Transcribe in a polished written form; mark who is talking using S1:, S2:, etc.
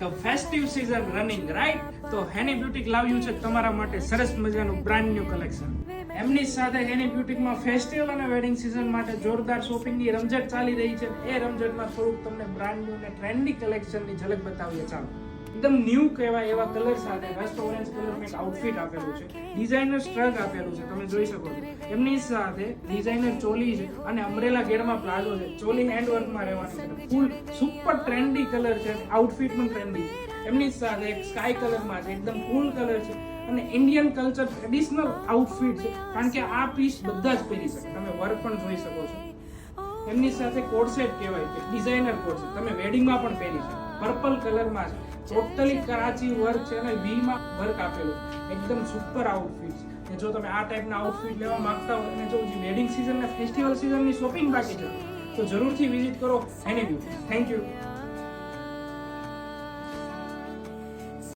S1: The festive season running right. તો Heni boutique લાવ્યું છે તમારા માટે સરસ મજાનું બ્રાન્ડ ન્યુ કલેક્શન. એમની સાથે હેની બ્યુટિકમાં ફેસ્ટિવલ અને વેડિંગ સીઝન માટે જોરદાર શોપિંગની રમઝટ ચાલી રહી છે. એ રમઝટમાં થોડુંક તમને બ્રાન્ડ ન્યુ અને ટ્રેન્ડી કલેક્શનની ઝલક બતાવીએ. ચાલો, એકદમ ન્યૂ કહેવાય એવા કલર સાથે રસ્ટ ઓરેન્જ કલરનું એક આઉટફિટ આપેલું છે. ડિઝાઇનર સ્ટ્રગ આપેલું છે, તમે જોઈ શકો છો. એમની સાથે ડિઝાઇનર ચોલી છે અને અમ્બ્રેલા ઘેરમાં પ્લાઝો છે. ચોલી હેન્ડ વર્કમાં રહેવાનું છે. ફૂલ સુપર ટ્રેન્ડી કલર છે. આઉટફિટ પણ ટ્રેન્ડી છે. એમની સાથે એક સ્કાય કલરમાં છે, એકદમ કુલ કલર છે અને ઇન્ડિયન કલ્ચર ટ્રેડિશનલ આઉટફિટ છે, કારણ કે આ પીસ બધા જ પહેરી શકે. તમે વર્ક પણ જોઈ શકો છો. એમની સાથે કોડસેટ કહેવાય કે ડિઝાઇનર કોડસેટ, તમે વેડિંગમાં પણ પહેરી શકો. પર્પલ કલરમાં છે, ટોટલી કરાચી વર્ક છે અને વી માં વર્ક આપેલું છે. એકદમ સુપર આઉટફિટ છે. જો તમે આ ટાઈપના આઉટફિટ લેવા માંગતા હો અને જો વેડિંગ સીઝન અને ફેસ્ટિવલ સીઝનની શોપિંગ બાકી છે તો જરૂરથી વિઝિટ કરો હેની બ્યુટી. Thank you.